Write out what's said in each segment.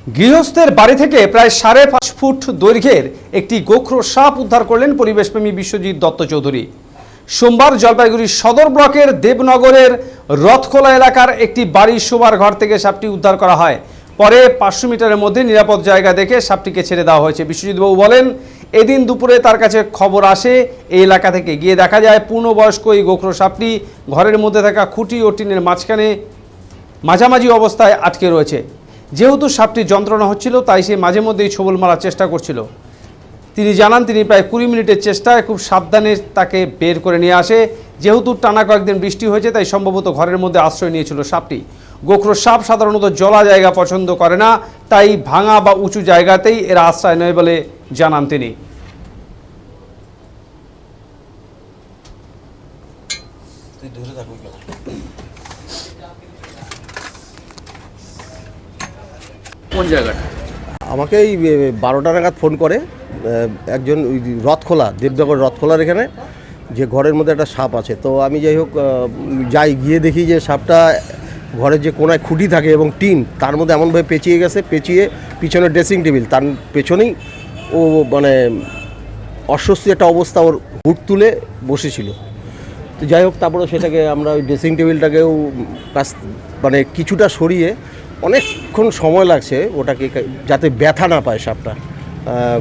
গৃহস্থের বাড়ি থেকে প্রায় 5.5 ফুট দৈর্ঘ্যের একটি গোখরো সাপ উদ্ধার করলেন পরিবেশপ্রেমী বিশ্বজিৎ দত্ত চৌধুরী। সোমবার জলপাইগুড়ি সদর ব্লকের দেবনগরের রথখোলা এলাকার একটি বাড়ির শোবার ঘর থেকে সাপটি উদ্ধার করা হয়। পরে 500 মিটারের মধ্যে নিরাপদ জায়গা দেখে সাপটিকে ছেড়ে দেওয়া হয়েছে। বিশ্বজিৎবাবু বলেন, এদিন দুপুরে তার কাছে খবর আসে এই এলাকা থেকে। গিয়ে দেখা যায় পূর্ণবয়স্ক এই গোখরো সাপটি ঘরের মধ্যে থাকা খুঁটি ও টিনের মাঝামাঝি অবস্থায় আটকে রয়েছে। যেহেতু সাপটি যন্ত্রণা হচ্ছিল, তাই সে মাঝে মধ্যেই ছোবল মারার চেষ্টা করছিল। তিনি জানান, তিনি প্রায় 20 মিনিটের চেষ্টায় খুব সাবধানে তাকে বের করে নিয়ে আসে। যেহেতু টানা কয়েকদিন বৃষ্টি হয়েছে, তাই সম্ভবত ঘরের মধ্যে আশ্রয় নিয়েছিল সাপটি। গোখরো সাপ সাধারণত জলা জায়গা পছন্দ করে না, তাই ভাঙা বা উঁচু জায়গাতেই এরা আশ্রয় নেয় বলে জানান তিনি। কোন জায়গাটা? আমাকে এই 12টা নাগাদ ফোন করে একজন ওই রথখোলা, দেবনগর রথখোলার এখানে যে ঘরের মধ্যে একটা সাপ আছে। তো আমি যাই হোক যাই, গিয়ে দেখি যে সাপটা ঘরের যে কোনায় খুঁটি থাকে এবং টিন, তার মধ্যে এমনভাবে পেঁচিয়ে গেছে, পেঁচিয়ে পিছনে ড্রেসিং টেবিল, তার পেছনেই ও মানে অস্বস্তি একটা অবস্থা, ওর হুড তুলে বসেছিল। তো যাই হোক, তারপরে সেটাকে আমরা ওই ড্রেসিং টেবিলটাকেও মানে কিছুটা সরিয়ে, অনেকক্ষণ সময় লাগছে ওটাকে যাতে ব্যথা না পায় সাপটা।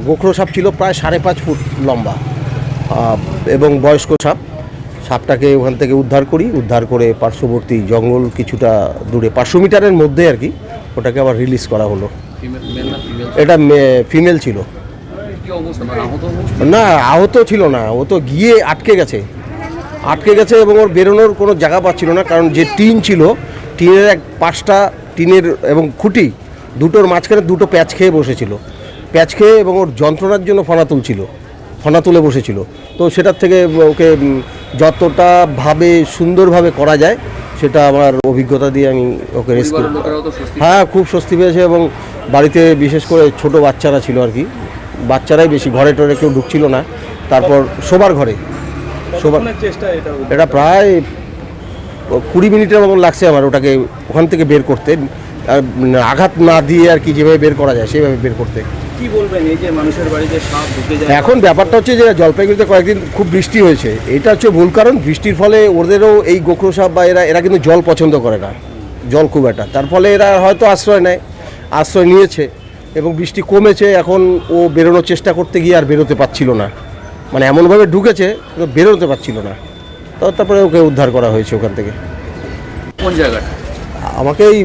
গোখরো সাপ ছিল প্রায় 5.5 ফুট লম্বা এবং বয়স্ক সাপটাকে ওখান থেকে উদ্ধার করে পার্শ্ববর্তী জঙ্গল কিছুটা দূরে 500 মিটারের মধ্যে আর কি ওটাকে আবার রিলিজ করা হলো। এটা ফিমেল ছিল। না, আহত ছিল না, ও তো গিয়ে আটকে গেছে এবং ওর বেরোনোর কোনো জায়গা পাচ্ছিল না, কারণ যে টিন ছিল, টিনের 5টা টিনের এবং খুঁটি দুটোর মাঝখানে 2টো প্যাচ খেয়ে বসেছিল, এবং ওর যন্ত্রণার জন্য ফনা তুলে বসেছিল। তো সেটার থেকে ওকে যতটা সুন্দরভাবে করা যায় সেটা আমার অভিজ্ঞতা দিয়ে আমি ওকে রেস্কিউ। হ্যাঁ, খুব স্বস্তি পেয়েছে। এবং বাড়িতে বিশেষ করে ছোট বাচ্চারা ছিল আর কি, বাচ্চারাই বেশি, ঘরে টরে কেউ ঢুকছিল না। তারপর শোবার ঘরে এটা প্রায় 20 মিনিটের মতন লাগছে আমার ওটাকে ওখান থেকে বের করতে, আর আঘাত না দিয়ে আর কি, যেভাবে বের করা যায় সেভাবে বের করতে। কি বলবেন এই যে মানুষের বাড়িতে সাপ ঢুকে যায়? এখন ব্যাপারটা হচ্ছে যে জলপাইগুড়িতে কয়েকদিন খুব বৃষ্টি হয়েছে, এটা হচ্ছে মূল কারণ। বৃষ্টির ফলে ওদেরও এই গোখরো সাপ বা এরা কিন্তু জল পছন্দ করে না, জল খুব একটা, তার ফলে এরা হয়তো আশ্রয় নিয়েছে এবং বৃষ্টি কমেছে। এখন ও বেরোনোর চেষ্টা করতে গিয়ে আর বেরোতে পারছিল না, মানে এমনভাবে ঢুকেছে বেরোতে পারছিল না। তো তারপরে ওকে উদ্ধার করা হয়েছে ওখান থেকে। কোন জায়গাটা? আমাকে এই